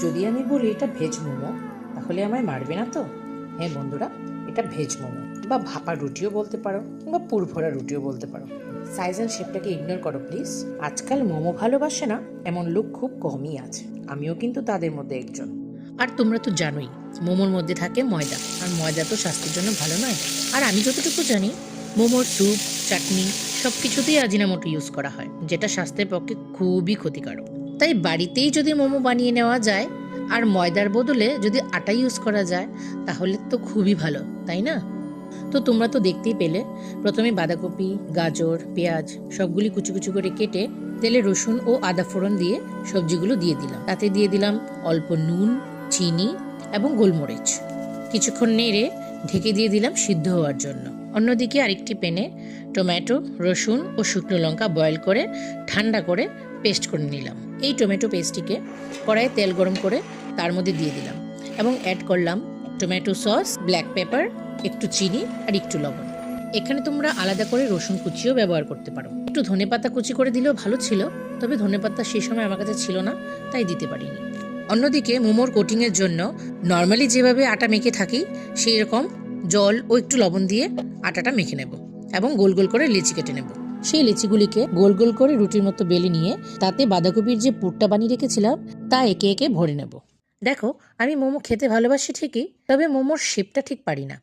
যদি আমি বলি এটা ভেজ মোমো তাহলে আমায় মারবে না তো? হ্যাঁ বন্ধুরা, এটা ভেজ মোমো বা ভাপা রুটিও বলতে পারো বা পুরভরা রুটিও বলতে পারো। সাইজ অ্যান্ড শেপটাকে ইগনোর করো প্লিজ। আজকাল মোমো ভালোবাসে না এমন লোক খুব কমই আছে, আমিও কিন্তু তাদের মধ্যে একজন। আর তোমরা তো জানোই মোমোর মধ্যে থাকে ময়দা, আর ময়দা তো স্বাস্থ্যের জন্য ভালো নয়। আর আমি যতটুকু জানি মোমোর স্যুপ, চাটনি সব কিছুতেই আজিনামোটো ইউজ করা হয়, যেটা স্বাস্থ্যের পক্ষে খুবই ক্ষতিকারক। তাই বাড়িতেই যদি মোমো বানিয়ে নেওয়া যায় আর ময়দার বদলে যদি আটা ইউজ করা যায় তাহলে তো খুবই ভালো, তাই না? তো তোমরা তো দেখতেই পেলে, প্রথমে বাঁধাকপি, গাজর, পেঁয়াজ সবগুলি কুচি কুচি করে কেটে তেলে রসুন ও আদা ফোড়ন দিয়ে সবজিগুলো দিয়ে দিলাম। তাতে দিয়ে দিলাম অল্প নুন, চিনি এবং গোলমরিচ। কিছুক্ষণ নেড়ে ঢেকে দিয়ে দিলাম সিদ্ধ হওয়ার জন্য। অন্যদিকে আরেকটি প্যানে টমেটো, রসুন ও শুকনো লঙ্কা বয়েল করে ঠান্ডা করে পেস্ট করে নিলাম। এই টমেটো পেস্টটিকে কড়াইয়ে তেল গরম করে তার মধ্যে দিয়ে দিলাম এবং অ্যাড করলাম টমেটো সস, ব্ল্যাক পেপার, একটু চিনি আর একটু লবণ। এখানে তোমরা আলাদা করে রসুন কুচিও ব্যবহার করতে পারো। একটু ধনেপাতা কুচি করে দিলেও ভালো ছিল, তবে ধনেপাতা সেই সময় আমার কাছে ছিল না, তাই দিতে পারিনি। অন্যদিকে মোমোর কোটিংয়ের জন্য নর্মালি যেভাবে আটা মেখে থাকি সেই রকম জল ও একটু লবণ দিয়ে আটাটা মেখে নেব এবং গোল গোল করে লেচি কেটে নেব। সেই লেচিগুলিকে গোল গোল করে রুটির মতো বেলে নিয়ে তাতে বাঁধাকপির যে পুরটা বানিয়ে রেখেছিলাম তা একে একে ভরে নেব। দেখো, আমি মোমো খেতে ভালোবাসি ঠিকই, তবে মোমোর শেপটা ঠিক পারি না।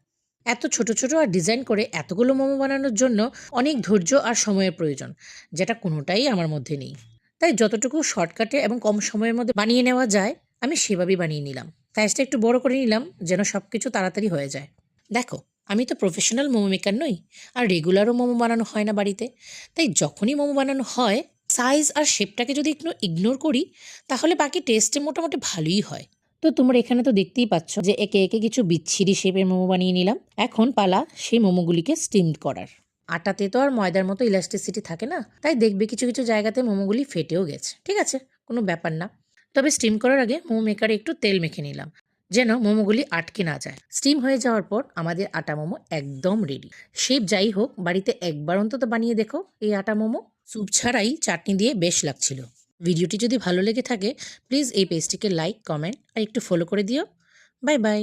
এত ছোট ছোট আর ডিজাইন করে এতগুলো মোমো বানানোর জন্য অনেক ধৈর্য আর সময়ের প্রয়োজন, যেটা কোনোটাই আমার মধ্যে নেই। তাই যতটুকু শর্টকাটে এবং কম সময়ের মধ্যে বানিয়ে নেওয়া যায় আমি সেভাবেই বানিয়ে নিলাম। সাইজটা একটু বড় করে নিলাম যেন সবকিছু তাড়াতাড়ি হয়ে যায়। দেখো, আমি তো প্রফেশনাল মোমো মেকার নই, আর রেগুলারও মোমো বানানো হয় না বাড়িতে। তাই যখনই মোমো বানানো হয় সাইজ আর শেপটাকে যদি একটু ইগনোর করি তাহলে বাকি টেস্টে মোটামুটি ভালোই হয়। তো তোমরা এখানে তো দেখতেই পাচ্ছ যে একে একে কিছু বিচ্ছিরি শেপের মোমো বানিয়ে নিলাম। এখন পালা সেই মোমোগুলিকে স্টিম করার। আটাতে তো আর ময়দার মতো ইলাস্টিসিটি থাকে না, তাই দেখবে কিছু কিছু জায়গাতে মোমোগুলি ফেটেও গেছে। ঠিক আছে, কোনো ব্যাপার না। তবে স্টিম করার আগে মোমো মেকারে একটু তেল মেখে নিলাম যেন মোমোগুলি আটকে না যায়। স্টিম হয়ে যাওয়ার পর আমাদের আটা মোমো একদম রেডি। শেপ যাই হোক, বাড়িতে একবার অন্তত বানিয়ে দেখো এই আটা মোমো। স্যুপ ছাড়াই চাটনি দিয়ে বেশ লাগছিল। ভিডিওটি যদি ভালো লেগে থাকে প্লিজ এই পেজটিকে লাইক, কমেন্ট আর একটু ফলো করে দিও। Bye bye.